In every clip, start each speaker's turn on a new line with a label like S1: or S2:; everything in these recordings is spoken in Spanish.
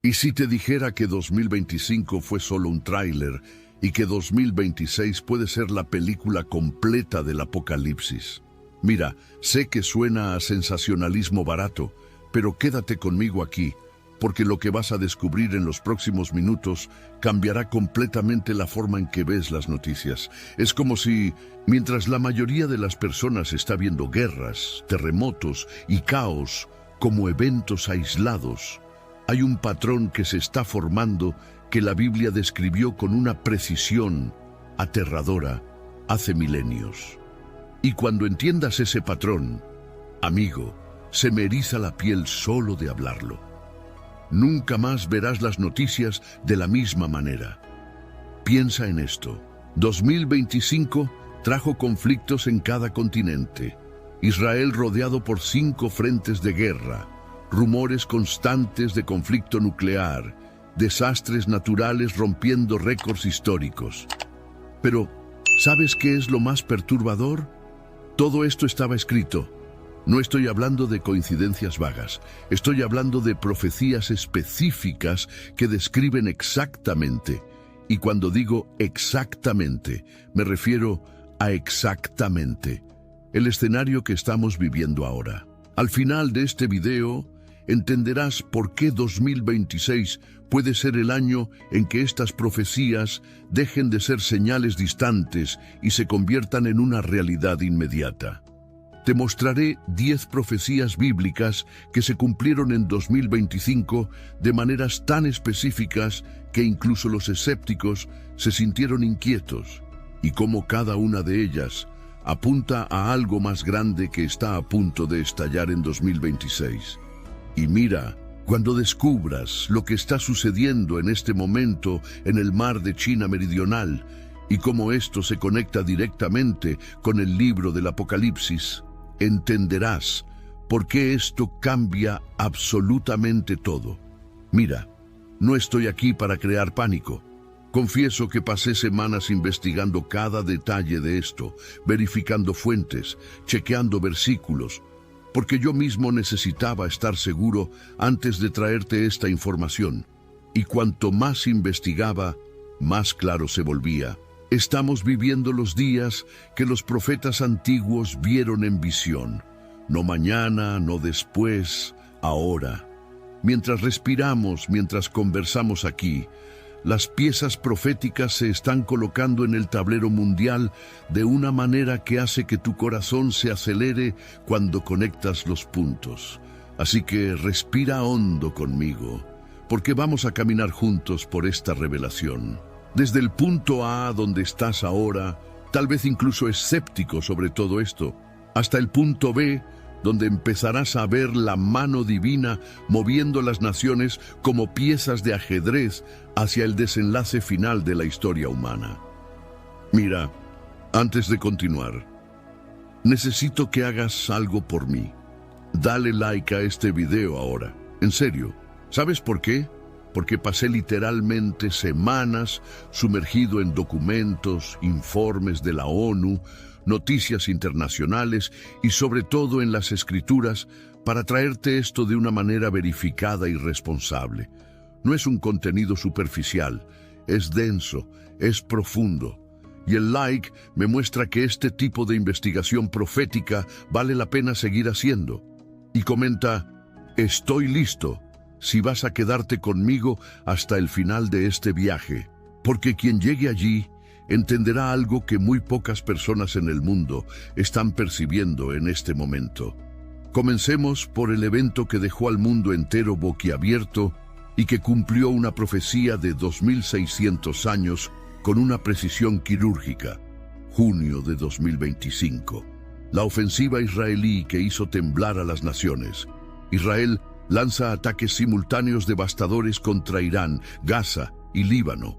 S1: ¿Y si te dijera que 2025 fue solo un tráiler y que 2026 puede ser la película completa del apocalipsis? Mira, sé que suena a sensacionalismo barato, pero quédate conmigo aquí, porque lo que vas a descubrir en los próximos minutos cambiará completamente la forma en que ves las noticias. Es como si, mientras la mayoría de las personas está viendo guerras, terremotos y caos como eventos aislados, hay un patrón que se está formando que la Biblia describió con una precisión aterradora hace milenios. Y cuando entiendas ese patrón, amigo, se me eriza la piel solo de hablarlo. Nunca más verás las noticias de la misma manera. Piensa en esto. 2025 trajo conflictos en cada continente. Israel rodeado por 5 frentes de guerra, rumores constantes de conflicto nuclear, desastres naturales rompiendo récords históricos. Pero, ¿sabes qué es lo más perturbador? Todo esto estaba escrito. No estoy hablando de coincidencias vagas, estoy hablando de profecías específicas que describen exactamente. Y cuando digo exactamente, me refiero a exactamente el escenario que estamos viviendo ahora. Al final de este video, entenderás por qué 2026 puede ser el año en que estas profecías dejen de ser señales distantes y se conviertan en una realidad inmediata. Te mostraré 10 profecías bíblicas que se cumplieron en 2025 de maneras tan específicas que incluso los escépticos se sintieron inquietos, y cómo cada una de ellas apunta a algo más grande que está a punto de estallar en 2026. Y mira, cuando descubras lo que está sucediendo en este momento en el mar de China Meridional y cómo esto se conecta directamente con el libro del Apocalipsis, entenderás por qué esto cambia absolutamente todo. Mira, no estoy aquí para crear pánico. Confieso que pasé semanas investigando cada detalle de esto, verificando fuentes, chequeando versículos, porque yo mismo necesitaba estar seguro antes de traerte esta información. Y cuanto más investigaba, más claro se volvía. Estamos viviendo los días que los profetas antiguos vieron en visión. No mañana, no después, ahora. Mientras respiramos, mientras conversamos aquí, las piezas proféticas se están colocando en el tablero mundial de una manera que hace que tu corazón se acelere cuando conectas los puntos. Así que respira hondo conmigo, porque vamos a caminar juntos por esta revelación. Desde el punto A donde estás ahora, tal vez incluso escéptico sobre todo esto, hasta el punto B, donde empezarás a ver la mano divina moviendo las naciones como piezas de ajedrez hacia el desenlace final de la historia humana. Mira, antes de continuar, necesito que hagas algo por mí. Dale like a este video ahora. En serio, ¿sabes por qué? Porque pasé literalmente semanas sumergido en documentos, informes de la ONU, noticias internacionales y sobre todo en las Escrituras para traerte esto de una manera verificada y responsable. No es un contenido superficial, es denso, es profundo. Y el like me muestra que este tipo de investigación profética vale la pena seguir haciendo. Y comenta, estoy listo si vas a quedarte conmigo hasta el final de este viaje, porque quien llegue allí entenderá algo que muy pocas personas en el mundo están percibiendo en este momento. Comencemos por el evento que dejó al mundo entero boquiabierto y que cumplió una profecía de 2600 años con una precisión quirúrgica. Junio de 2025. La ofensiva israelí que hizo temblar a las naciones. Israel lanza ataques simultáneos devastadores contra Irán, Gaza y Líbano.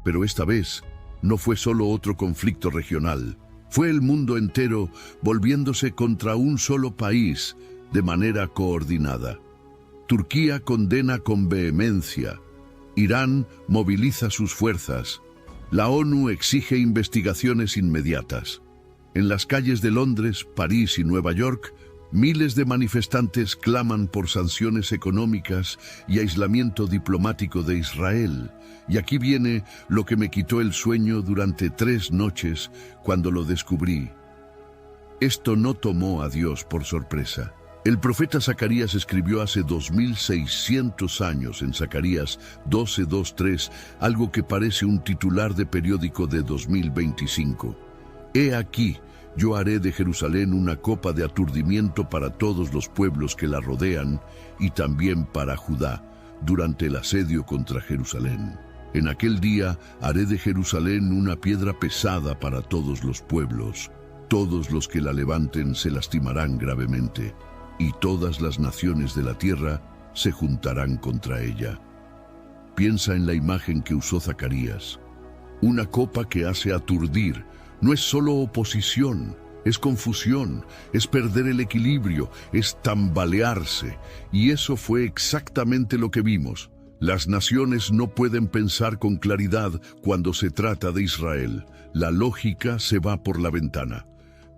S1: Pero esta vez no fue solo otro conflicto regional. Fue el mundo entero volviéndose contra un solo país de manera coordinada. Turquía condena con vehemencia. Irán moviliza sus fuerzas. La ONU exige investigaciones inmediatas. En las calles de Londres, París y Nueva York, Miles de manifestantes claman por sanciones económicas y aislamiento diplomático de Israel. Y aquí viene lo que me quitó el sueño durante 3 noches cuando lo descubrí. Esto no tomó a Dios por sorpresa. El profeta Zacarías escribió hace 2600 años en Zacarías 12:2-3 algo que parece un titular de periódico de 2025. He aquí, yo haré de Jerusalén una copa de aturdimiento para todos los pueblos que la rodean y también para Judá durante el asedio contra Jerusalén. En aquel día haré de Jerusalén una piedra pesada para todos los pueblos. Todos los que la levanten se lastimarán gravemente, y todas las naciones de la tierra se juntarán contra ella. Piensa en la imagen que usó Zacarías. Una copa que hace aturdir. No es solo oposición, es confusión, es perder el equilibrio, es tambalearse. Y eso fue exactamente lo que vimos. Las naciones no pueden pensar con claridad cuando se trata de Israel. La lógica se va por la ventana.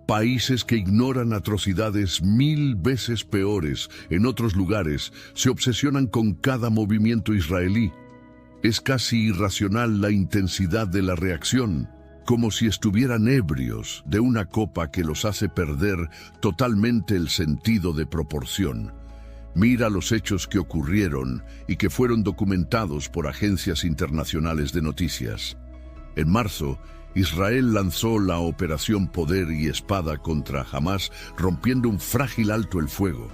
S1: Países que ignoran atrocidades 1000 veces peores en otros lugares se obsesionan con cada movimiento israelí. Es casi irracional la intensidad de la reacción, como si estuvieran ebrios de una copa que los hace perder totalmente el sentido de proporción. Mira los hechos que ocurrieron y que fueron documentados por agencias internacionales de noticias. En marzo, Israel lanzó la Operación Poder y Espada contra Hamás, rompiendo un frágil alto el fuego.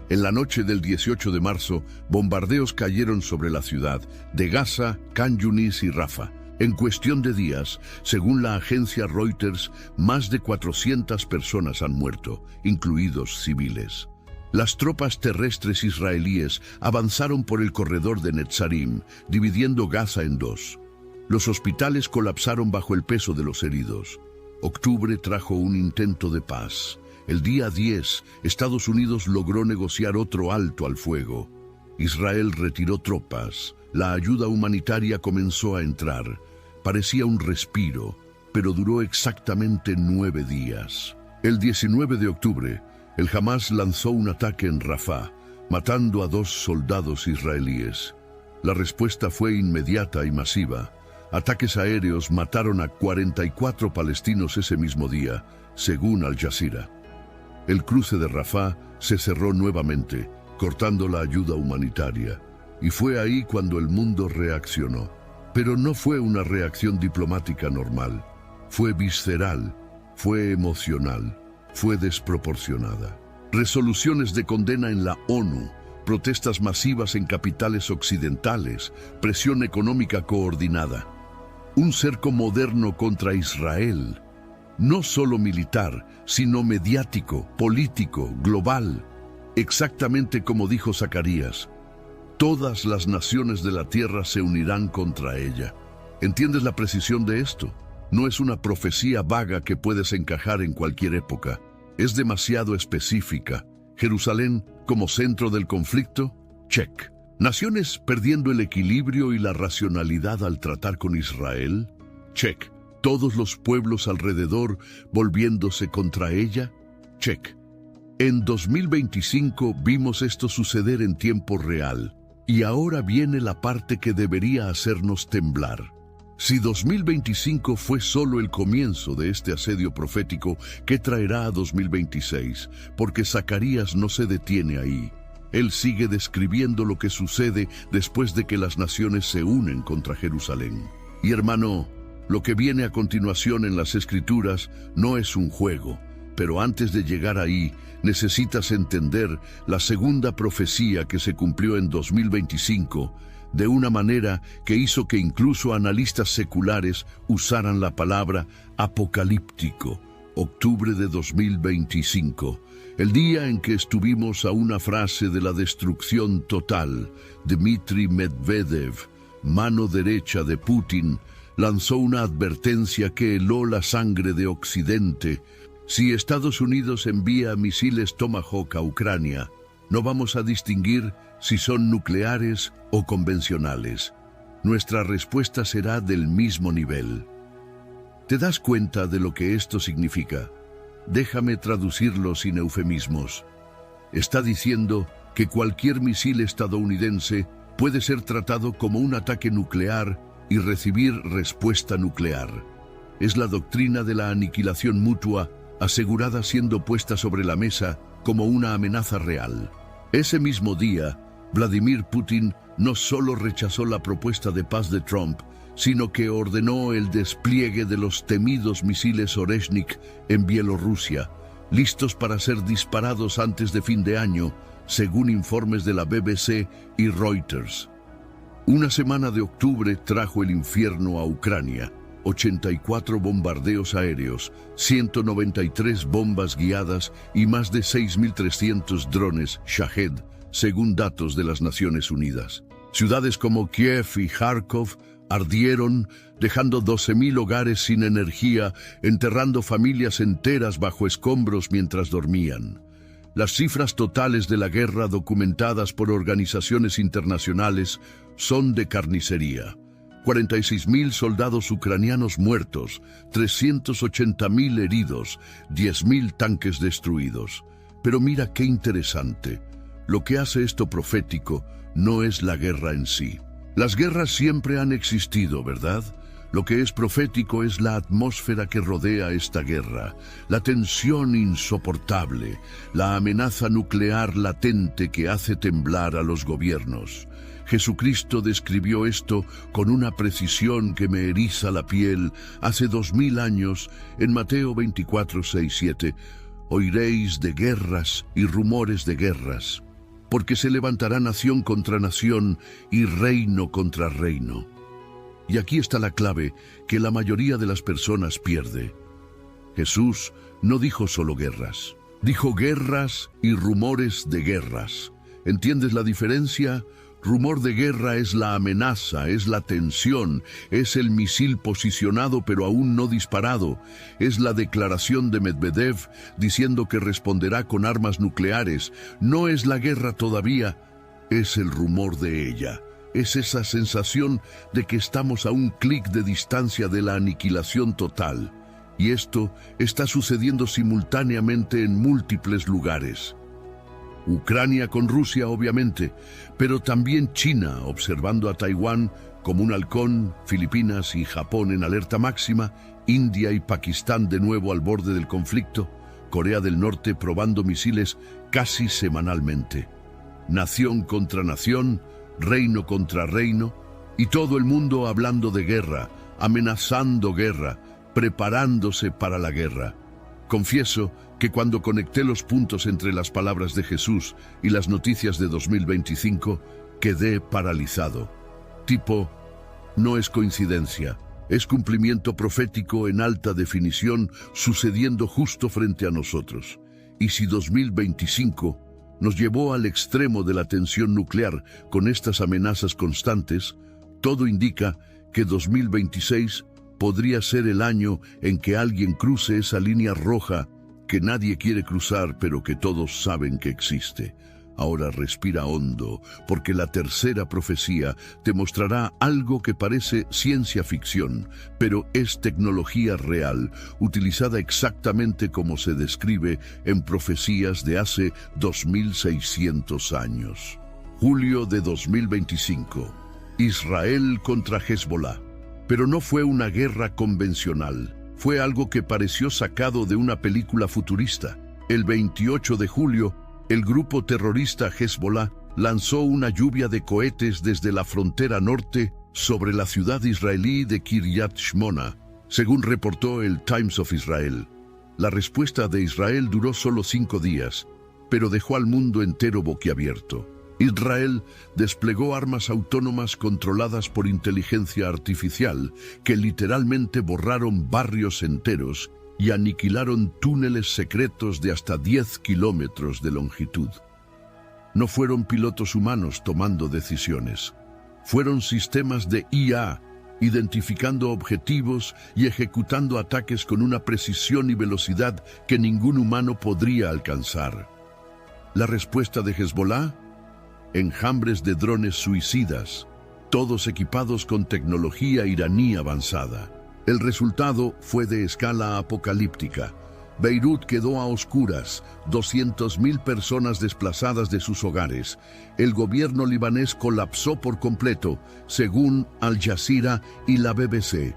S1: En la noche del 18 de marzo, bombardeos cayeron sobre la ciudad de Gaza, Khan Yunis y Rafah. En cuestión de días, según la agencia Reuters, más de 400 personas han muerto, incluidos civiles. Las tropas terrestres israelíes avanzaron por el corredor de Netzarim, dividiendo Gaza en 2. Los hospitales colapsaron bajo el peso de los heridos. Octubre trajo un intento de paz. El día 10, Estados Unidos logró negociar otro alto al fuego. Israel retiró tropas. La ayuda humanitaria comenzó a entrar. Parecía un respiro, pero duró exactamente 9 días. El 19 de octubre, el Hamás lanzó un ataque en Rafah, matando a 2 soldados israelíes. La respuesta fue inmediata y masiva. Ataques aéreos mataron a 44 palestinos ese mismo día, según Al Jazeera. El cruce de Rafah se cerró nuevamente, cortando la ayuda humanitaria. Y fue ahí cuando el mundo reaccionó. Pero no fue una reacción diplomática normal. Fue visceral, fue emocional, fue desproporcionada. Resoluciones de condena en la ONU, protestas masivas en capitales occidentales, presión económica coordinada. Un cerco moderno contra Israel, no solo militar, sino mediático, político, global. Exactamente como dijo Zacarías, todas las naciones de la tierra se unirán contra ella. ¿Entiendes la precisión de esto? No es una profecía vaga que puedes encajar en cualquier época. Es demasiado específica. Jerusalén como centro del conflicto, check. Naciones perdiendo el equilibrio y la racionalidad al tratar con Israel, check. Todos los pueblos alrededor volviéndose contra ella, check. En 2025 vimos esto suceder en tiempo real, y ahora viene la parte que debería hacernos temblar. Si 2025 fue solo el comienzo de este asedio profético, ¿qué traerá a 2026? Porque Zacarías no se detiene ahí. Él sigue describiendo lo que sucede después de que las naciones se unen contra Jerusalén. Y hermano, lo que viene a continuación en las Escrituras no es un juego, pero antes de llegar ahí, necesitas entender la segunda profecía que se cumplió en 2025, de una manera que hizo que incluso analistas seculares usaran la palabra apocalíptico. Octubre de 2025, el día en que estuvimos a una frase de la destrucción total. Dmitry Medvedev, mano derecha de Putin, lanzó una advertencia que heló la sangre de Occidente. Si Estados Unidos envía misiles Tomahawk a Ucrania, no vamos a distinguir si son nucleares o convencionales. Nuestra respuesta será del mismo nivel. ¿Te das cuenta de lo que esto significa? Déjame traducirlo sin eufemismos. Está diciendo que cualquier misil estadounidense puede ser tratado como un ataque nuclear y recibir respuesta nuclear. Es la doctrina de la aniquilación mutua, asegurada siendo puesta sobre la mesa como una amenaza real. Ese mismo día, Vladimir Putin no solo rechazó la propuesta de paz de Trump, sino que ordenó el despliegue de los temidos misiles Oreshnik en Bielorrusia, listos para ser disparados antes de fin de año, según informes de la BBC y Reuters. Una semana de octubre trajo el infierno a Ucrania: 84 bombardeos aéreos, 193 bombas guiadas y más de 6.300 drones Shahed, según datos de las Naciones Unidas. Ciudades como Kiev y Kharkov ardieron, dejando 12.000 hogares sin energía, enterrando familias enteras bajo escombros mientras dormían. Las cifras totales de la guerra documentadas por organizaciones internacionales son de carnicería. 46.000 soldados ucranianos muertos, 380.000 heridos, 10.000 tanques destruidos. Pero mira qué interesante. Lo que hace esto profético no es la guerra en sí. Las guerras siempre han existido, ¿verdad? Lo que es profético es la atmósfera que rodea esta guerra, la tensión insoportable, la amenaza nuclear latente que hace temblar a los gobiernos. Jesucristo describió esto con una precisión que me eriza la piel hace 2000 años en Mateo 24:6-7. Oiréis de guerras y rumores de guerras, porque se levantará nación contra nación y reino contra reino. Y aquí está la clave que la mayoría de las personas pierde. Jesús no dijo solo guerras, dijo guerras y rumores de guerras. ¿Entiendes la diferencia? Rumor de guerra es la amenaza, es la tensión, es el misil posicionado pero aún no disparado, es la declaración de Medvedev diciendo que responderá con armas nucleares. No es la guerra todavía, es el rumor de ella. Es esa sensación de que estamos a un clic de distancia de la aniquilación total. Y esto está sucediendo simultáneamente en múltiples lugares. Ucrania con Rusia, obviamente, pero también China observando a Taiwán como un halcón, Filipinas y Japón en alerta máxima, India y Pakistán de nuevo al borde del conflicto, Corea del Norte probando misiles casi semanalmente. Nación contra nación, reino contra reino, y todo el mundo hablando de guerra, amenazando guerra, preparándose para la guerra. Confieso que cuando conecté los puntos entre las palabras de Jesús y las noticias de 2025, quedé paralizado. No es coincidencia, es cumplimiento profético en alta definición sucediendo justo frente a nosotros. Y si 2025 nos llevó al extremo de la tensión nuclear con estas amenazas constantes, todo indica que 2026 podría ser el año en que alguien cruce esa línea roja que nadie quiere cruzar, pero que todos saben que existe. Ahora respira hondo, porque la tercera profecía te mostrará algo que parece ciencia ficción, pero es tecnología real, utilizada exactamente como se describe en profecías de hace 2600 años. Julio de 2025. Israel contra Hezbollah. Pero no fue una guerra convencional. Fue algo que pareció sacado de una película futurista. El 28 de julio, el grupo terrorista Hezbollah lanzó una lluvia de cohetes desde la frontera norte sobre la ciudad israelí de Kiryat Shmona, según reportó el Times of Israel. La respuesta de Israel duró solo 5 días, pero dejó al mundo entero boquiabierto. Israel desplegó armas autónomas controladas por inteligencia artificial que literalmente borraron barrios enteros y aniquilaron túneles secretos de hasta 10 kilómetros de longitud. No fueron pilotos humanos tomando decisiones. Fueron sistemas de IA identificando objetivos y ejecutando ataques con una precisión y velocidad que ningún humano podría alcanzar. La respuesta de Hezbollah: enjambres de drones suicidas, todos equipados con tecnología iraní avanzada. El resultado fue de escala apocalíptica. Beirut quedó a oscuras, 200.000 personas desplazadas de sus hogares. El gobierno libanés colapsó por completo, según Al Jazeera y la BBC.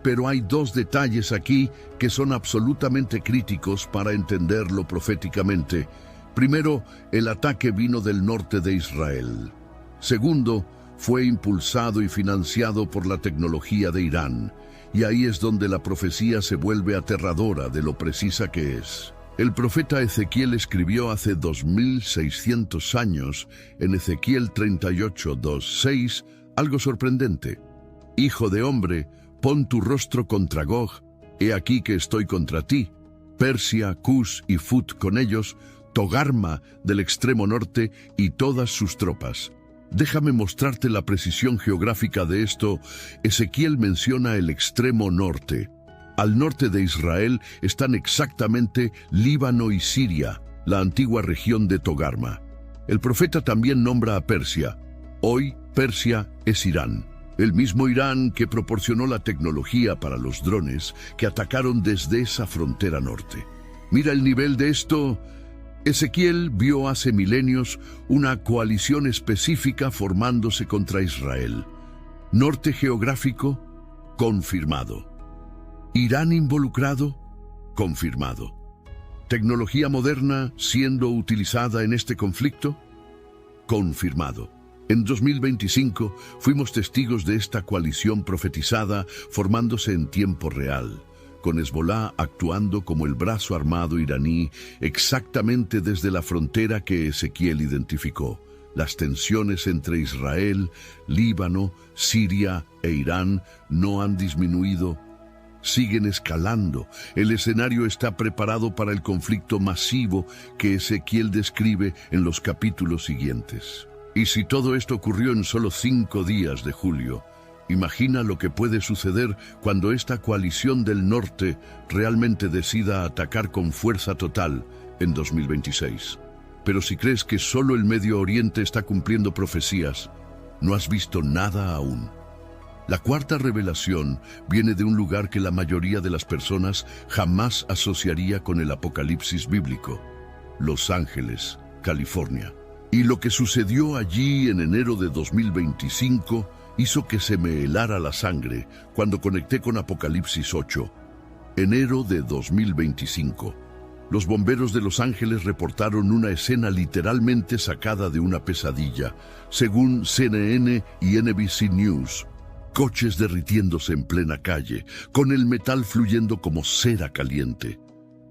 S1: Pero hay dos detalles aquí que son absolutamente críticos para entenderlo proféticamente. Primero, el ataque vino del norte de Israel. Segundo, fue impulsado y financiado por la tecnología de Irán. Y ahí es donde la profecía se vuelve aterradora de lo precisa que es. El profeta Ezequiel escribió hace 2600 años, en Ezequiel 38:2-6, algo sorprendente. Hijo de hombre, pon tu rostro contra Gog, he aquí que estoy contra ti. Persia, Cus y Fut con ellos, Togarma del extremo norte y todas sus tropas. Déjame mostrarte la precisión geográfica de esto. Ezequiel menciona el extremo norte. Al norte de Israel están exactamente Líbano y Siria, la antigua región de Togarma. El profeta también nombra a Persia. Hoy, Persia es Irán. El mismo Irán que proporcionó la tecnología para los drones que atacaron desde esa frontera norte. Mira el nivel de esto. Ezequiel vio hace milenios una coalición específica formándose contra Israel. Norte geográfico, confirmado. Irán involucrado, confirmado. Tecnología moderna siendo utilizada en este conflicto, confirmado. En 2025 fuimos testigos de esta coalición profetizada formándose en tiempo real, con Hezbolá actuando como el brazo armado iraní exactamente desde la frontera que Ezequiel identificó. Las tensiones entre Israel, Líbano, Siria e Irán no han disminuido, siguen escalando. El escenario está preparado para el conflicto masivo que Ezequiel describe en los capítulos siguientes. Y si todo esto ocurrió en solo 5 días de julio, imagina lo que puede suceder cuando esta coalición del norte realmente decida atacar con fuerza total en 2026. Pero si crees que solo el Medio Oriente está cumpliendo profecías, no has visto nada aún. La cuarta revelación viene de un lugar que la mayoría de las personas jamás asociaría con el Apocalipsis bíblico: Los Ángeles, California. Y lo que sucedió allí en enero de 2025 hizo que se me helara la sangre cuando conecté con Apocalipsis 8. Enero de 2025. Los bomberos de Los Ángeles reportaron una escena literalmente sacada de una pesadilla, según CNN y NBC News. Coches derritiéndose en plena calle, con el metal fluyendo como cera caliente.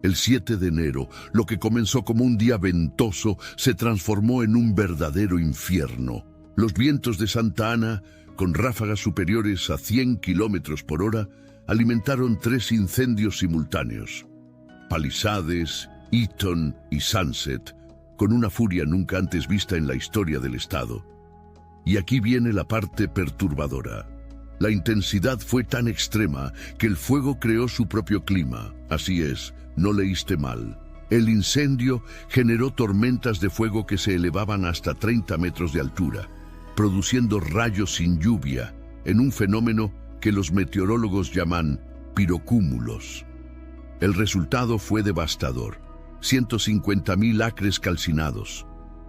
S1: El 7 de enero, lo que comenzó como un día ventoso se transformó en un verdadero infierno. Los vientos de Santa Ana, con ráfagas superiores a 100 kilómetros por hora, alimentaron 3 incendios simultáneos: Palisades, Eaton y Sunset, con una furia nunca antes vista en la historia del estado. Y aquí viene la parte perturbadora. La intensidad fue tan extrema que el fuego creó su propio clima. Así es, no leíste mal. El incendio generó tormentas de fuego que se elevaban hasta 30 metros de altura, produciendo rayos sin lluvia, en un fenómeno que los meteorólogos llaman pirocúmulos. El resultado fue devastador: 150.000 acres calcinados,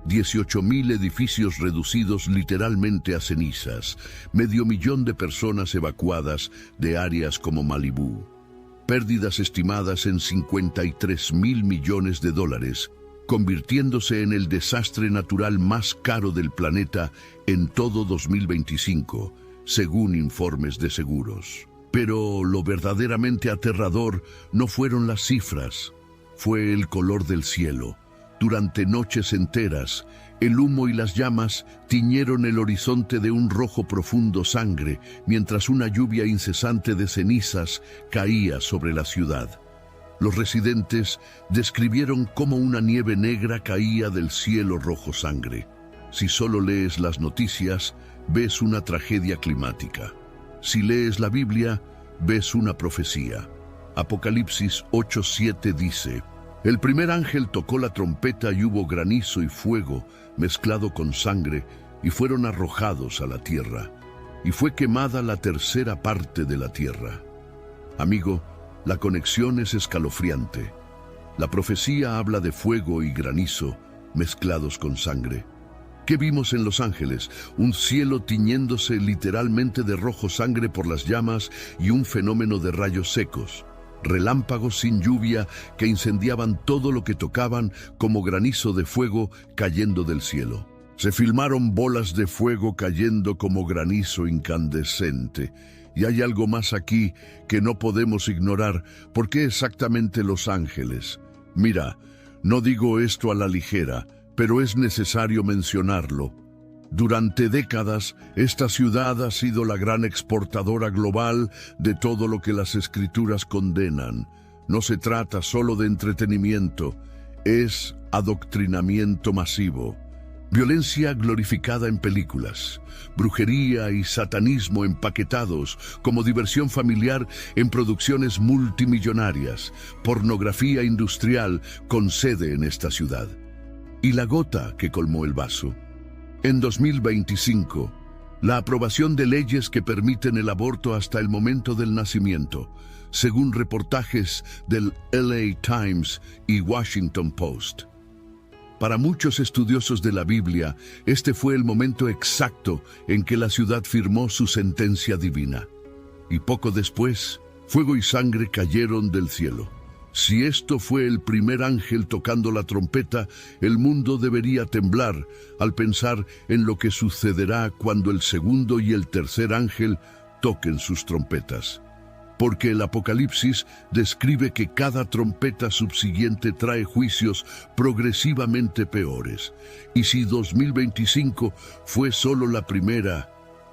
S1: 18.000 edificios reducidos literalmente a cenizas, 500.000 de personas evacuadas de áreas como Malibú, pérdidas estimadas en $53.000 millones, convirtiéndose en el desastre natural más caro del planeta en todo 2025, según informes de seguros. Pero lo verdaderamente aterrador no fueron las cifras, fue el color del cielo. Durante noches enteras, el humo y las llamas tiñeron el horizonte de un rojo profundo sangre, mientras una lluvia incesante de cenizas caía sobre la ciudad. Los residentes describieron cómo una nieve negra caía del cielo rojo sangre. Si solo lees las noticias, ves una tragedia climática. Si lees la Biblia, ves una profecía. Apocalipsis 8:7 dice: el primer ángel tocó la trompeta y hubo granizo y fuego mezclado con sangre, y fueron arrojados a la tierra, y fue quemada la tercera parte de la tierra. Amigo, la conexión es escalofriante. La profecía habla de fuego y granizo mezclados con sangre. ¿Qué vimos en Los Ángeles? Un cielo tiñéndose literalmente de rojo sangre por las llamas y un fenómeno de rayos secos. Relámpagos sin lluvia que incendiaban todo lo que tocaban como granizo de fuego cayendo del cielo. Se filmaron bolas de fuego cayendo como granizo incandescente. Y hay algo más aquí que no podemos ignorar. ¿Por qué exactamente Los Ángeles? Mira, no digo esto a la ligera, pero es necesario mencionarlo. Durante décadas, esta ciudad ha sido la gran exportadora global de todo lo que las escrituras condenan. No se trata solo de entretenimiento, es adoctrinamiento masivo. Violencia glorificada en películas, brujería y satanismo empaquetados como diversión familiar en producciones multimillonarias, pornografía industrial con sede en esta ciudad. Y la gota que colmó el vaso. En 2025, la aprobación de leyes que permiten el aborto hasta el momento del nacimiento, según reportajes del LA Times y Washington Post. Para muchos estudiosos de la Biblia, este fue el momento exacto en que la ciudad firmó su sentencia divina. Y poco después, fuego y sangre cayeron del cielo. Si esto fue el primer ángel tocando la trompeta, el mundo debería temblar al pensar en lo que sucederá cuando el segundo y el tercer ángel toquen sus trompetas. Porque el Apocalipsis describe que cada trompeta subsiguiente trae juicios progresivamente peores. Y si 2025 fue solo la primera,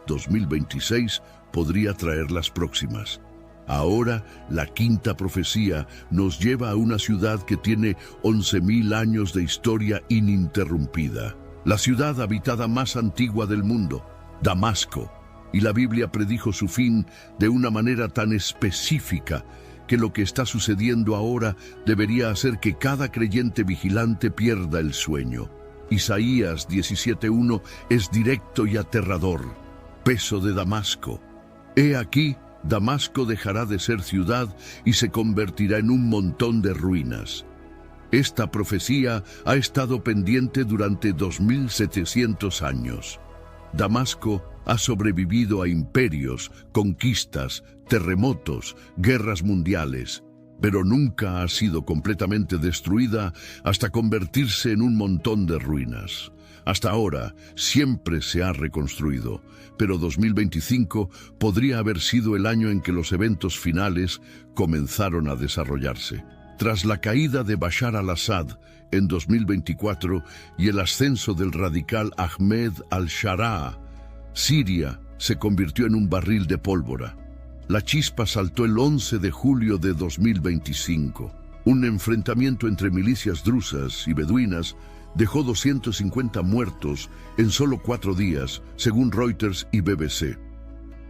S1: 2026 podría traer las próximas. Ahora, la quinta profecía nos lleva a una ciudad que tiene 11.000 años de historia ininterrumpida. La ciudad habitada más antigua del mundo, Damasco. Y la Biblia predijo su fin de una manera tan específica que lo que está sucediendo ahora debería hacer que cada creyente vigilante pierda el sueño. Isaías 17:1 es directo y aterrador. Peso de Damasco. He aquí, Damasco dejará de ser ciudad y se convertirá en un montón de ruinas. Esta profecía ha estado pendiente durante 2700 años. Damasco ha sobrevivido a imperios, conquistas, terremotos, guerras mundiales, pero nunca ha sido completamente destruida hasta convertirse en un montón de ruinas. Hasta ahora siempre se ha reconstruido, pero 2025 podría haber sido el año en que los eventos finales comenzaron a desarrollarse. Tras la caída de Bashar al-Assad en 2024 y el ascenso del radical Ahmed al-Sharaa, Siria se convirtió en un barril de pólvora. La chispa saltó el 11 de julio de 2025. Un enfrentamiento entre milicias drusas y beduinas dejó 250 muertos en solo 4 días, según Reuters y BBC.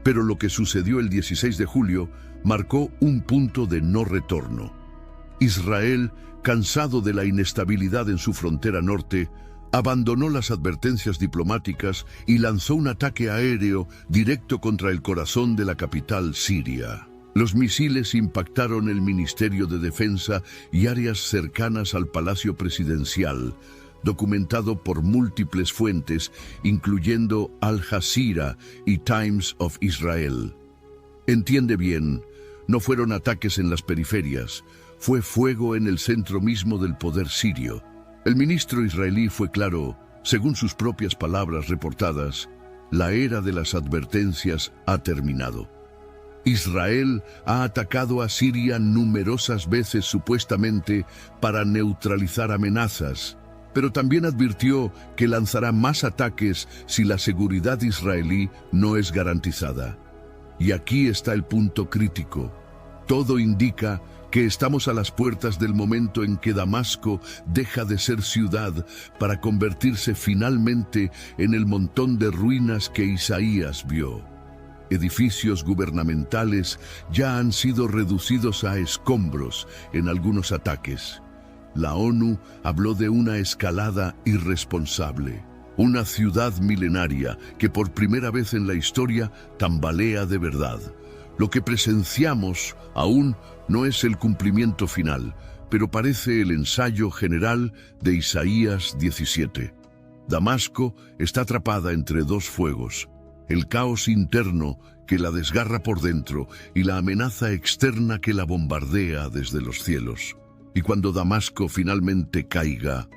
S1: Pero lo que sucedió el 16 de julio marcó un punto de no retorno. Israel, cansado de la inestabilidad en su frontera norte, abandonó las advertencias diplomáticas y lanzó un ataque aéreo directo contra el corazón de la capital siria. Los misiles impactaron el Ministerio de Defensa y áreas cercanas al Palacio Presidencial, documentado por múltiples fuentes, incluyendo Al Jazeera y Times of Israel. Entiende bien, no fueron ataques en las periferias, fue fuego en el centro mismo del poder sirio. El ministro israelí fue claro, según sus propias palabras reportadas, la era de las advertencias ha terminado. Israel ha atacado a Siria numerosas veces supuestamente para neutralizar amenazas, pero también advirtió que lanzará más ataques si la seguridad israelí no es garantizada. Y aquí está el punto crítico. Todo indica que estamos a las puertas del momento en que Damasco deja de ser ciudad para convertirse finalmente en el montón de ruinas que Isaías vio. Edificios gubernamentales ya han sido reducidos a escombros en algunos ataques. La ONU habló de una escalada irresponsable. Una ciudad milenaria que por primera vez en la historia tambalea de verdad. Lo que presenciamos aún no es el cumplimiento final, pero parece el ensayo general de Isaías 17. Damasco está atrapada entre dos fuegos, el caos interno que la desgarra por dentro y la amenaza externa que la bombardea desde los cielos. Y cuando Damasco finalmente caiga,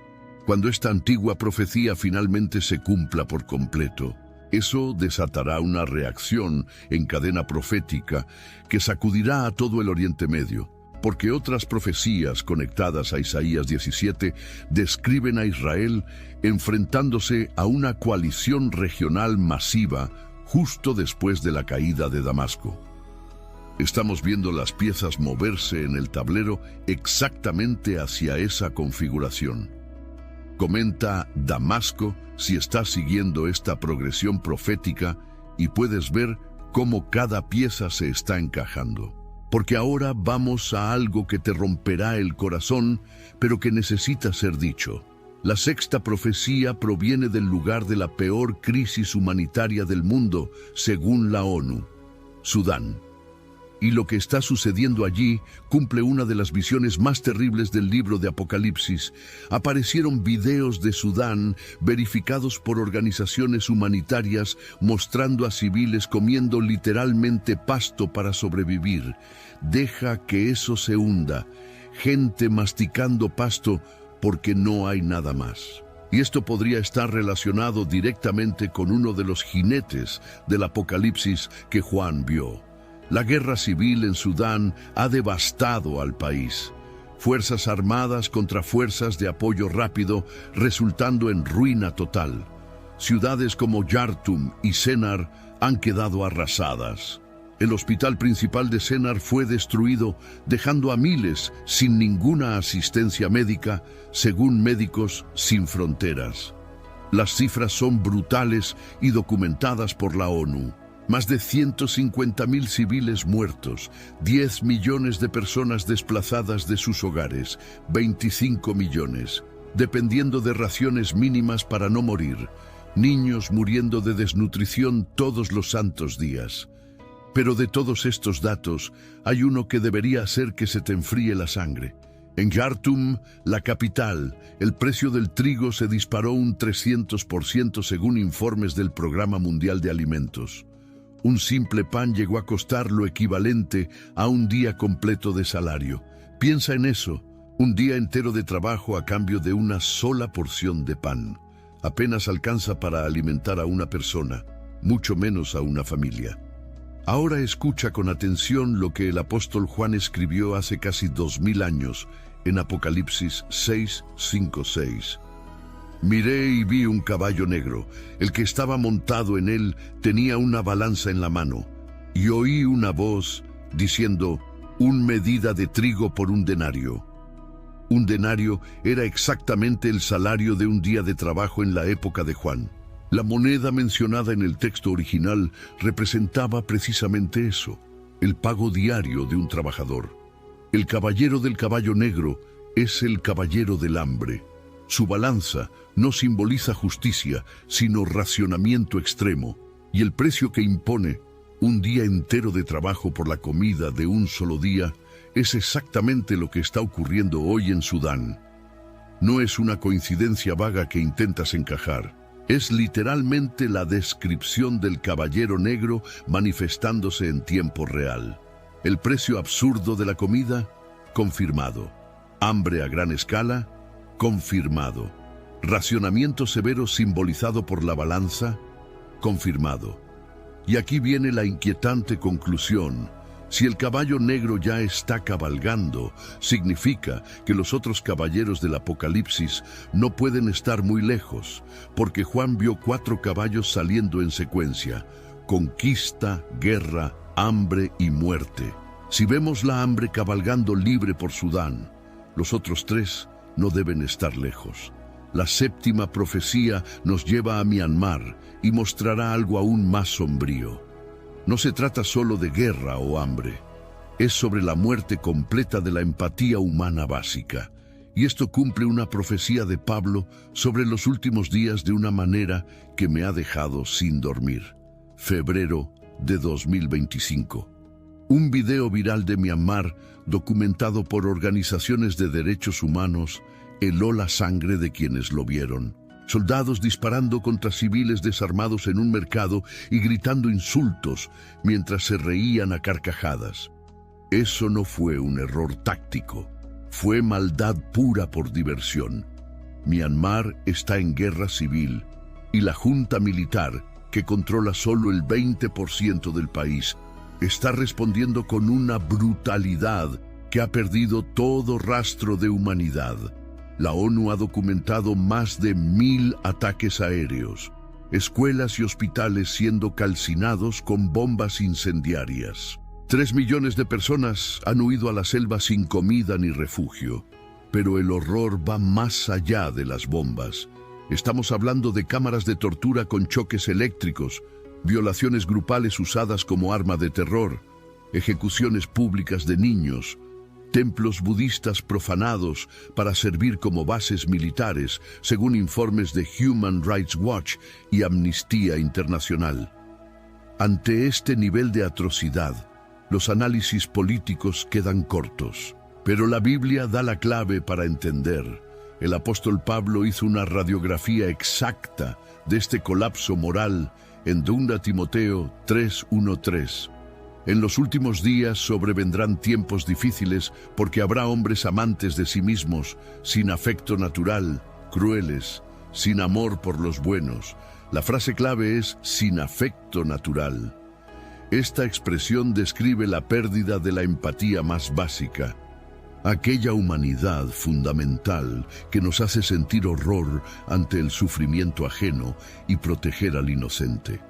S1: cuando esta antigua profecía finalmente se cumpla por completo, eso desatará una reacción en cadena profética que sacudirá a todo el Oriente Medio, porque otras profecías conectadas a Isaías 17 describen a Israel enfrentándose a una coalición regional masiva justo después de la caída de Damasco. Estamos viendo las piezas moverse en el tablero exactamente hacia esa configuración. Comenta Damasco si estás siguiendo esta progresión profética y puedes ver cómo cada pieza se está encajando. Porque ahora vamos a algo que te romperá el corazón, pero que necesita ser dicho. La sexta profecía proviene del lugar de la peor crisis humanitaria del mundo, según la ONU, Sudán. Y lo que está sucediendo allí cumple una de las visiones más terribles del libro de Apocalipsis. Aparecieron videos de Sudán verificados por organizaciones humanitarias mostrando a civiles comiendo literalmente pasto para sobrevivir. Deja que eso se hunda. Gente masticando pasto porque no hay nada más. Y esto podría estar relacionado directamente con uno de los jinetes del Apocalipsis que Juan vio. La guerra civil en Sudán ha devastado al país. Fuerzas armadas contra fuerzas de apoyo rápido, resultando en ruina total. Ciudades como Jartum y Sennar han quedado arrasadas. El hospital principal de Sennar fue destruido, dejando a miles sin ninguna asistencia médica, según Médicos Sin Fronteras. Las cifras son brutales y documentadas por la ONU. Más de 150.000 civiles muertos, 10 millones de personas desplazadas de sus hogares, 25 millones, dependiendo de raciones mínimas para no morir, niños muriendo de desnutrición todos los santos días. Pero de todos estos datos, hay uno que debería hacer que se te enfríe la sangre. En Jartum, la capital, el precio del trigo se disparó un 300% según informes del Programa Mundial de Alimentos. Un simple pan llegó a costar lo equivalente a un día completo de salario. Piensa en eso, un día entero de trabajo a cambio de una sola porción de pan. Apenas alcanza para alimentar a una persona, mucho menos a una familia. Ahora escucha con atención lo que el apóstol Juan escribió hace casi 2000 años en Apocalipsis 6:5-6. Miré y vi un caballo negro. El que estaba montado en él tenía una balanza en la mano. Y oí una voz diciendo, «Un medida de trigo por un denario». Un denario era exactamente el salario de un día de trabajo en la época de Juan. La moneda mencionada en el texto original representaba precisamente eso, el pago diario de un trabajador. El caballero del caballo negro es el caballero del hambre. Su balanza no simboliza justicia, sino racionamiento extremo, y el precio que impone, un día entero de trabajo por la comida de un solo día, es exactamente lo que está ocurriendo hoy en Sudán. No es una coincidencia vaga que intentas encajar. Es literalmente la descripción del caballero negro manifestándose en tiempo real. El precio absurdo de la comida, confirmado. Hambre a gran escala, confirmado. Racionamiento severo simbolizado por la balanza, confirmado. Y aquí viene la inquietante conclusión. Si el caballo negro ya está cabalgando, significa que los otros caballeros del Apocalipsis no pueden estar muy lejos, porque Juan vio 4 caballos saliendo en secuencia: conquista, guerra, hambre y muerte. Si vemos la hambre cabalgando libre por Sudán, los otros 3 no deben estar lejos. La séptima profecía nos lleva a Myanmar y mostrará algo aún más sombrío. No se trata solo de guerra o hambre. Es sobre la muerte completa de la empatía humana básica. Y esto cumple una profecía de Pablo sobre los últimos días de una manera que me ha dejado sin dormir. Febrero de 2025. Un video viral de Myanmar, documentado por organizaciones de derechos humanos, heló la sangre de quienes lo vieron. Soldados disparando contra civiles desarmados en un mercado y gritando insultos mientras se reían a carcajadas. Eso no fue un error táctico, fue maldad pura por diversión. Myanmar está en guerra civil y la junta militar, que controla solo el 20% del país, está respondiendo con una brutalidad que ha perdido todo rastro de humanidad. La ONU ha documentado más de 1000 ataques aéreos, escuelas y hospitales siendo calcinados con bombas incendiarias. 3 millones de personas han huido a la selva sin comida ni refugio. Pero el horror va más allá de las bombas. Estamos hablando de cámaras de tortura con choques eléctricos, violaciones grupales usadas como arma de terror, ejecuciones públicas de niños, templos budistas profanados para servir como bases militares, según informes de Human Rights Watch y Amnistía Internacional. Ante este nivel de atrocidad, los análisis políticos quedan cortos. Pero la Biblia da la clave para entender. El apóstol Pablo hizo una radiografía exacta de este colapso moral en 2 Timoteo 3:1-3. En los últimos días sobrevendrán tiempos difíciles porque habrá hombres amantes de sí mismos, sin afecto natural, crueles, sin amor por los buenos. La frase clave es sin afecto natural. Esta expresión describe la pérdida de la empatía más básica, aquella humanidad fundamental que nos hace sentir horror ante el sufrimiento ajeno y proteger al inocente.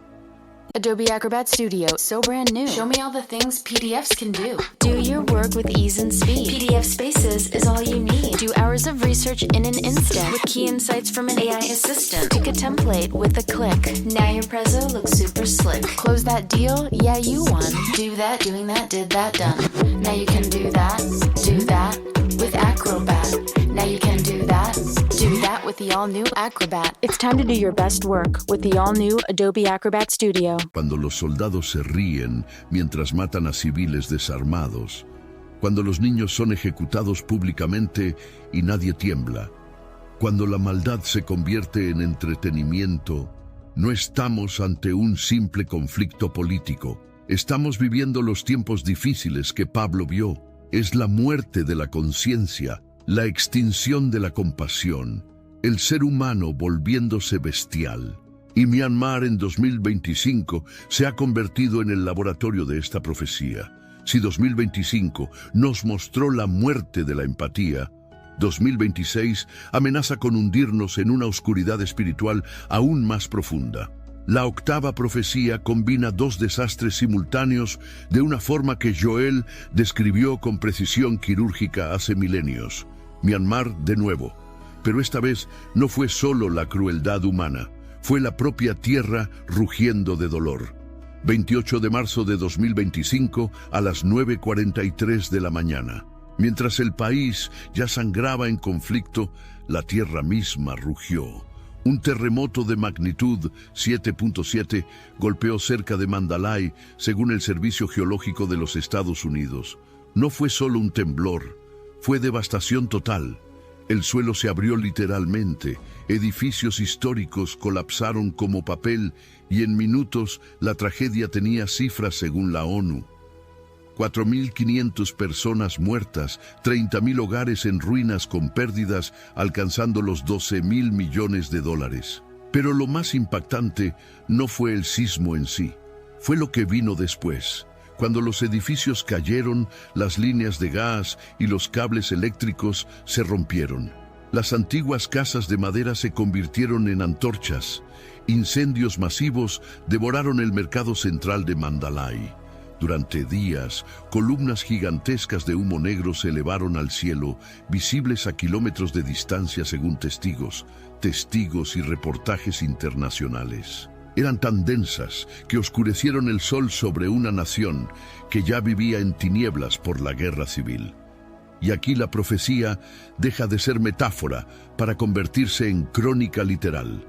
S2: Adobe Acrobat Studio, so brand new. Show me all the things PDFs can do. Do your work with ease and speed. PDF Spaces is all you need. Do hours of research in an instant with key insights from an AI assistant. Pick a template with a click. Now your prezzo looks super slick. Close that deal? Yeah, you won. Do that, doing that, did that, done. Now you can do that with Acrobat. Now you can do that with the all-new Acrobat. It's time to do your best work with the all-new Adobe Acrobat Studio.
S1: Cuando los soldados se ríen mientras matan a civiles desarmados, cuando los niños son ejecutados públicamente y nadie tiembla, cuando la maldad se convierte en entretenimiento, no estamos ante un simple conflicto político. Estamos viviendo los tiempos difíciles que Pablo vio. Es la muerte de la conciencia, la extinción de la compasión, el ser humano volviéndose bestial. Y Myanmar en 2025 se ha convertido en el laboratorio de esta profecía. Si 2025 nos mostró la muerte de la empatía, 2026 amenaza con hundirnos en una oscuridad espiritual aún más profunda. La octava profecía combina 2 desastres simultáneos de una forma que Joel describió con precisión quirúrgica hace milenios. Myanmar de nuevo. Pero esta vez no fue solo la crueldad humana, fue la propia tierra rugiendo de dolor. 28 de marzo de 2025 a las 9:43 de la mañana. Mientras el país ya sangraba en conflicto, la tierra misma rugió. Un terremoto de magnitud 7.7 golpeó cerca de Mandalay, según el Servicio Geológico de los Estados Unidos. No fue solo un temblor, fue devastación total. El suelo se abrió literalmente, edificios históricos colapsaron como papel y en minutos la tragedia tenía cifras según la ONU. 4.500 personas muertas, 30.000 hogares en ruinas con pérdidas alcanzando los $12.000 millones. Pero lo más impactante no fue el sismo en sí, fue lo que vino después. Cuando los edificios cayeron, las líneas de gas y los cables eléctricos se rompieron. Las antiguas casas de madera se convirtieron en antorchas. Incendios masivos devoraron el mercado central de Mandalay. Durante días, columnas gigantescas de humo negro se elevaron al cielo, visibles a kilómetros de distancia según testigos y reportajes internacionales. Eran tan densas que oscurecieron el sol sobre una nación que ya vivía en tinieblas por la guerra civil. Y aquí la profecía deja de ser metáfora para convertirse en crónica literal.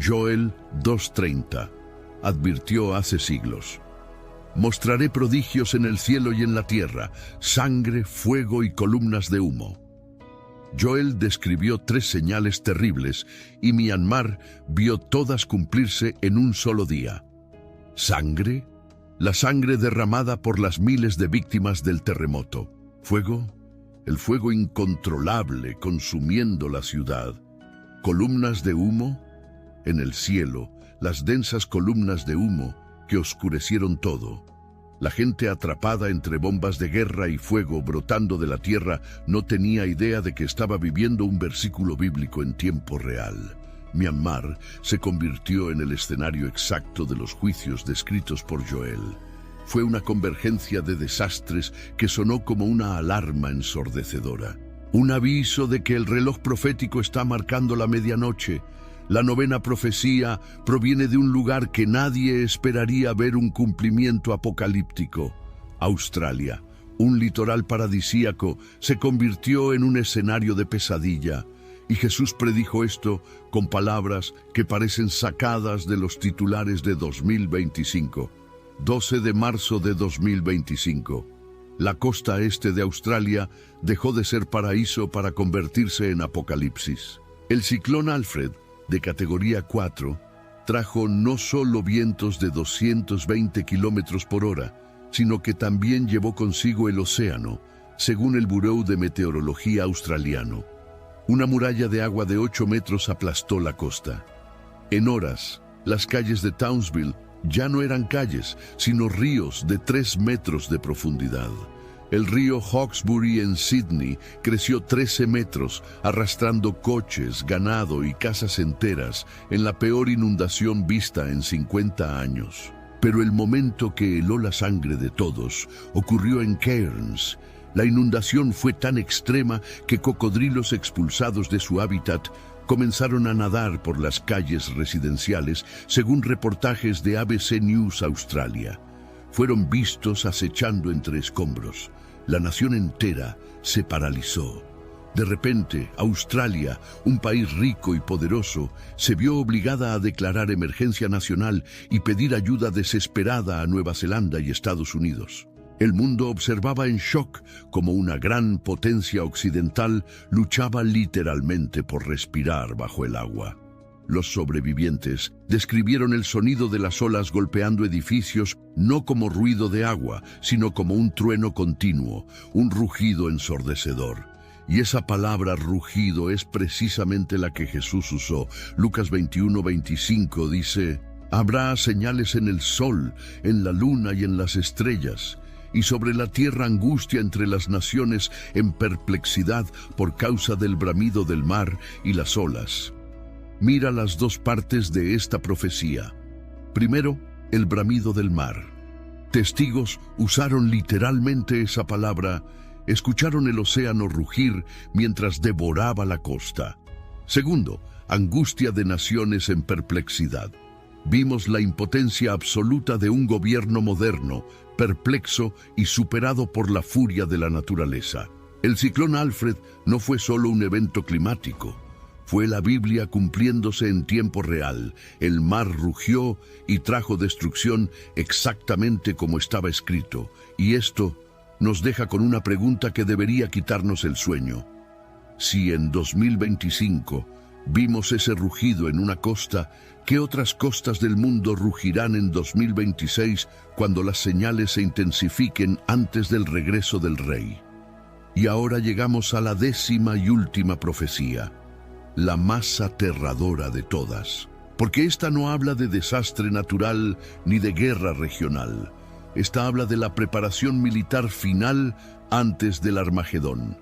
S1: Joel 2:30 advirtió hace siglos: Mostraré prodigios en el cielo y en la tierra, sangre, fuego y columnas de humo. Joel describió 3 señales terribles y Myanmar vio todas cumplirse en un solo día. Sangre, la sangre derramada por las miles de víctimas del terremoto. Fuego, el fuego incontrolable consumiendo la ciudad. Columnas de humo, en el cielo, las densas columnas de humo que oscurecieron todo. La gente atrapada entre bombas de guerra y fuego brotando de la tierra no tenía idea de que estaba viviendo un versículo bíblico en tiempo real. Myanmar se convirtió en el escenario exacto de los juicios descritos por Joel. Fue una convergencia de desastres que sonó como una alarma ensordecedora. Un aviso de que el reloj profético está marcando la medianoche. La 9ª profecía proviene de un lugar que nadie esperaría ver un cumplimiento apocalíptico. Australia, un litoral paradisíaco, se convirtió en un escenario de pesadilla. Y Jesús predijo esto con palabras que parecen sacadas de los titulares de 2025. 12 de marzo de 2025. La costa este de Australia dejó de ser paraíso para convertirse en apocalipsis. El ciclón Alfred, de categoría 4, trajo no solo vientos de 220 kilómetros por hora, sino que también llevó consigo el océano, según el Bureau de Meteorología australiano. Una muralla de agua de 8 metros aplastó la costa. En horas, las calles de Townsville ya no eran calles, sino ríos de 3 metros de profundidad. El río Hawkesbury en Sydney creció 13 metros, arrastrando coches, ganado y casas enteras en la peor inundación vista en 50 años. Pero el momento que heló la sangre de todos ocurrió en Cairns. La inundación fue tan extrema que cocodrilos expulsados de su hábitat comenzaron a nadar por las calles residenciales, según reportajes de ABC News Australia. Fueron vistos acechando entre escombros. La nación entera se paralizó. De repente, Australia, un país rico y poderoso, se vio obligada a declarar emergencia nacional y pedir ayuda desesperada a Nueva Zelanda y Estados Unidos. El mundo observaba en shock como una gran potencia occidental luchaba literalmente por respirar bajo el agua. Los sobrevivientes describieron el sonido de las olas golpeando edificios no como ruido de agua, sino como un trueno continuo, un rugido ensordecedor. Y esa palabra rugido es precisamente la que Jesús usó. Lucas 21:25 dice: «Habrá señales en el sol, en la luna y en las estrellas, y sobre la tierra angustia entre las naciones en perplexidad por causa del bramido del mar y las olas». Mira las 2 partes de esta profecía. Primero, el bramido del mar. Testigos usaron literalmente esa palabra, escucharon el océano rugir mientras devoraba la costa. Segundo, angustia de naciones en perplexidad. Vimos la impotencia absoluta de un gobierno moderno, perplexo y superado por la furia de la naturaleza. El ciclón Alfred no fue solo un evento climático. Fue la Biblia cumpliéndose en tiempo real. El mar rugió y trajo destrucción exactamente como estaba escrito. Y esto nos deja con una pregunta que debería quitarnos el sueño. Si en 2025 vimos ese rugido en una costa, ¿qué otras costas del mundo rugirán en 2026 cuando las señales se intensifiquen antes del regreso del Rey? Y ahora llegamos a la 10ª y última profecía, la más aterradora de todas, porque esta no habla de desastre natural ni de guerra regional. Esta habla de la preparación militar final antes del Armagedón.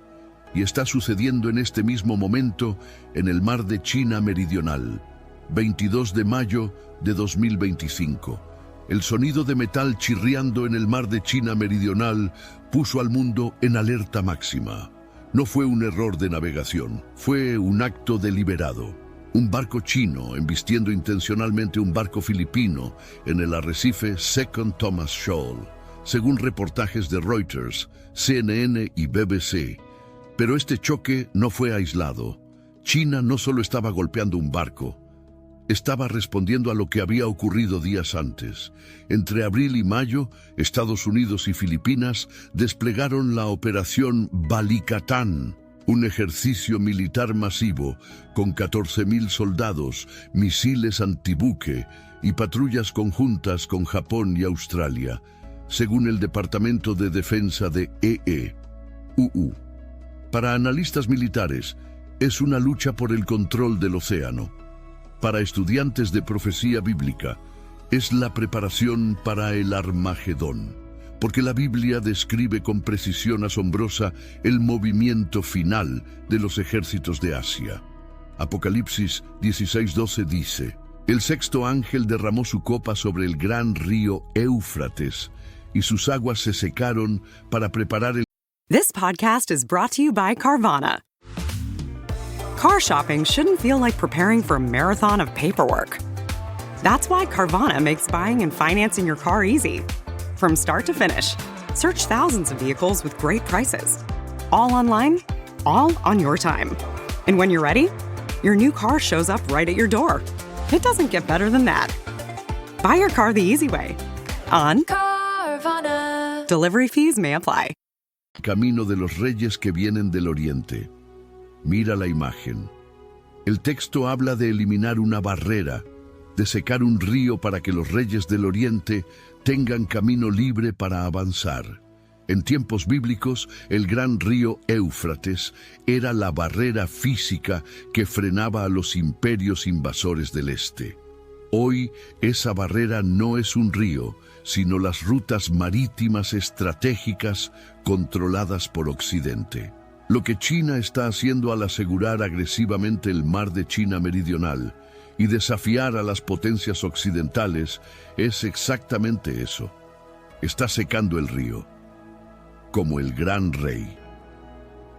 S1: Y está sucediendo en este mismo momento en el mar de China Meridional, 22 de mayo de 2025. El sonido de metal chirriando en el mar de China Meridional puso al mundo en alerta máxima. No fue un error de navegación, fue un acto deliberado. Un barco chino embistiendo intencionalmente un barco filipino en el arrecife Second Thomas Shoal, según reportajes de Reuters, CNN y BBC. Pero este choque no fue aislado. China no solo estaba golpeando un barco, estaba respondiendo a lo que había ocurrido días antes. Entre abril y mayo, Estados Unidos y Filipinas desplegaron la Operación Balikatan, un ejercicio militar masivo con 14.000 soldados, misiles antibuque y patrullas conjuntas con Japón y Australia, según el Departamento de Defensa de EE-UU. Para analistas militares, es una lucha por el control del océano. Para estudiantes de profecía bíblica, es la preparación para el Armagedón, porque la Biblia describe con precisión asombrosa el movimiento final de los ejércitos de Asia. Apocalipsis 16:12 dice: El sexto ángel derramó su copa sobre el gran río Éufrates, y sus aguas se secaron para preparar el...
S3: This podcast is brought to you by Carvana. Car shopping shouldn't feel like preparing for a marathon of paperwork. That's why Carvana makes buying and financing your car easy. From start to finish, search thousands of vehicles with great prices. All online, all on your time. And when you're ready, your new car shows up right at your door. It doesn't get better than that. Buy your car the easy way. On Carvana. Delivery fees may apply.
S1: Camino de los reyes que vienen del oriente. Mira la imagen. El texto habla de eliminar una barrera, de secar un río para que los reyes del oriente tengan camino libre para avanzar. En tiempos bíblicos, el gran río Éufrates era la barrera física que frenaba a los imperios invasores del este. Hoy, esa barrera no es un río, sino las rutas marítimas estratégicas controladas por Occidente. Lo que China está haciendo al asegurar agresivamente el mar de China Meridional y desafiar a las potencias occidentales es exactamente eso. Está secando el río, como el gran rey.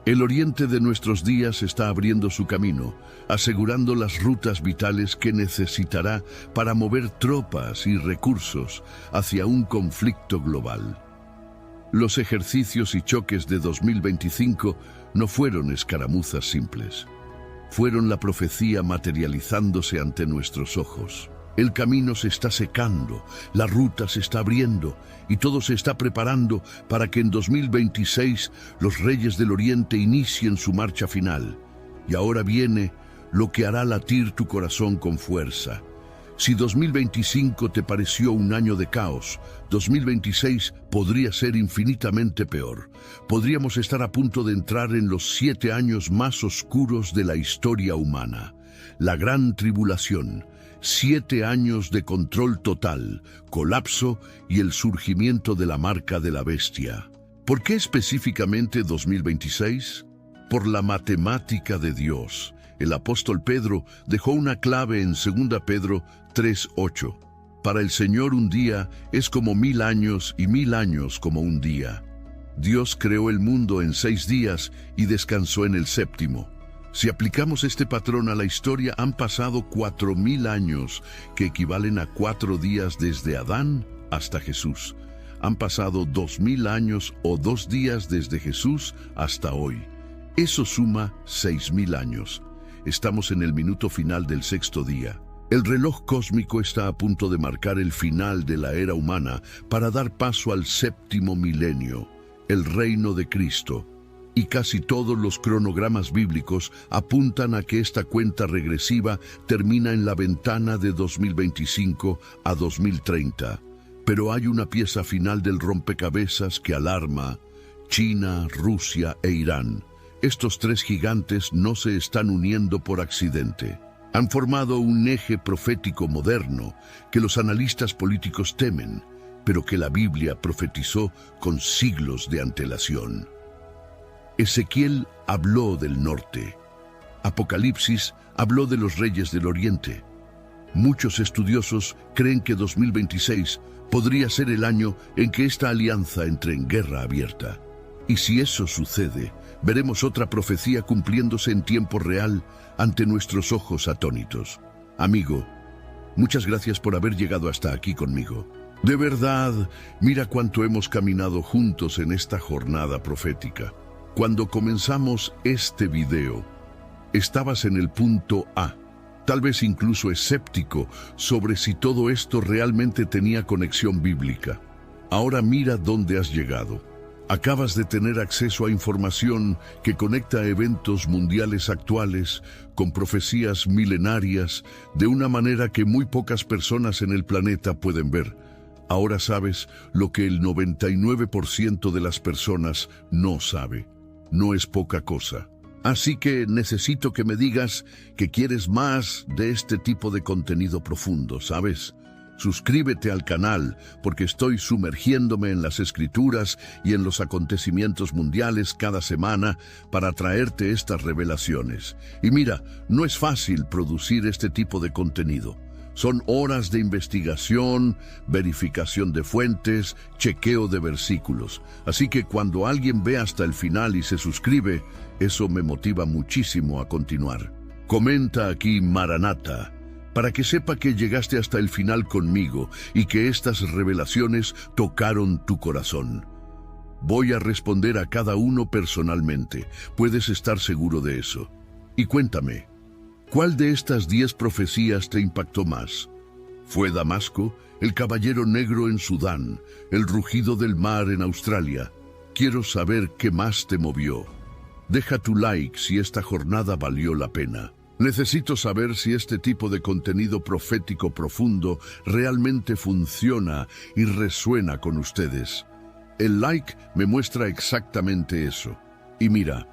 S1: El oriente de nuestros días está abriendo su camino, asegurando las rutas vitales que necesitará para mover tropas y recursos hacia un conflicto global. Los ejercicios y choques de 2025 no fueron escaramuzas simples. Fueron la profecía materializándose ante nuestros ojos. El camino se está secando, la ruta se está abriendo y todo se está preparando para que en 2026 los reyes del Oriente inicien su marcha final. Y ahora viene lo que hará latir tu corazón con fuerza. Si 2025 te pareció un año de caos, 2026 podría ser infinitamente peor. Podríamos estar a punto de entrar en los 7 años más oscuros de la historia humana. La gran tribulación, 7 años de control total, colapso y el surgimiento de la marca de la bestia. ¿Por qué específicamente 2026? Por la matemática de Dios. El apóstol Pedro dejó una clave en 2 Pedro 3:8. Para el Señor un día es como 1000 años y 1000 años como un día. Dios creó el mundo en 6 días y descansó en el séptimo. Si aplicamos este patrón a la historia, han pasado 4000 años, que equivalen a 4 días desde Adán hasta Jesús. Han pasado 2000 años o 2 días desde Jesús hasta hoy. Eso suma 6000 años. Estamos en el minuto final del 6º día. El reloj cósmico está a punto de marcar el final de la era humana para dar paso al 7º milenio, el reino de Cristo. Y casi todos los cronogramas bíblicos apuntan a que esta cuenta regresiva termina en la ventana de 2025 a 2030. Pero hay una pieza final del rompecabezas que alarma: China, Rusia e Irán. Estos 3 gigantes no se están uniendo por accidente. Han formado un eje profético moderno que los analistas políticos temen, pero que la Biblia profetizó con siglos de antelación. Ezequiel habló del norte. Apocalipsis habló de los reyes del oriente. Muchos estudiosos creen que 2026 podría ser el año en que esta alianza entre en guerra abierta. Y si eso sucede, veremos otra profecía cumpliéndose en tiempo real ante nuestros ojos atónitos. Amigo, muchas gracias por haber llegado hasta aquí conmigo. De verdad, mira cuánto hemos caminado juntos en esta jornada profética. Cuando comenzamos este video, estabas en el punto A, tal vez incluso escéptico sobre si todo esto realmente tenía conexión bíblica. Ahora mira dónde has llegado. Acabas de tener acceso a información que conecta eventos mundiales actuales con profecías milenarias de una manera que muy pocas personas en el planeta pueden ver. Ahora sabes lo que el 99% de las personas no sabe. No es poca cosa. Así que necesito que me digas que quieres más de este tipo de contenido profundo, ¿sabes? Suscríbete al canal porque estoy sumergiéndome en las escrituras y en los acontecimientos mundiales cada semana para traerte estas revelaciones. Y mira, no es fácil producir este tipo de contenido. Son horas de investigación, verificación de fuentes, chequeo de versículos. Así que cuando alguien ve hasta el final y se suscribe, eso me motiva muchísimo a continuar. Comenta aquí Maranata, para que sepa que llegaste hasta el final conmigo y que estas revelaciones tocaron tu corazón. Voy a responder a cada uno personalmente, puedes estar seguro de eso. Y cuéntame, ¿cuál de estas 10 profecías te impactó más? ¿Fue Damasco, el caballero negro en Sudán, el rugido del mar en Australia? Quiero saber qué más te movió. Deja tu like si esta jornada valió la pena. Necesito saber si este tipo de contenido profético profundo realmente funciona y resuena con ustedes. El like me muestra exactamente eso. Y mira,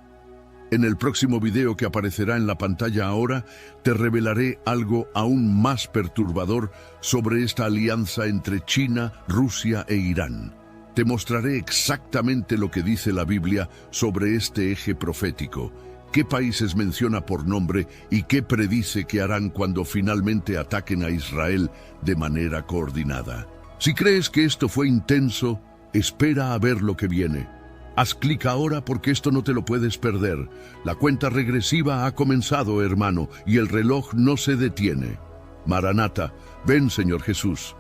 S1: en el próximo video que aparecerá en la pantalla ahora, te revelaré algo aún más perturbador sobre esta alianza entre China, Rusia e Irán. Te mostraré exactamente lo que dice la Biblia sobre este eje profético, qué países menciona por nombre y qué predice que harán cuando finalmente ataquen a Israel de manera coordinada. Si crees que esto fue intenso, espera a ver lo que viene. Haz clic ahora porque esto no te lo puedes perder. La cuenta regresiva ha comenzado, hermano, y el reloj no se detiene. Maranata, ven, Señor Jesús.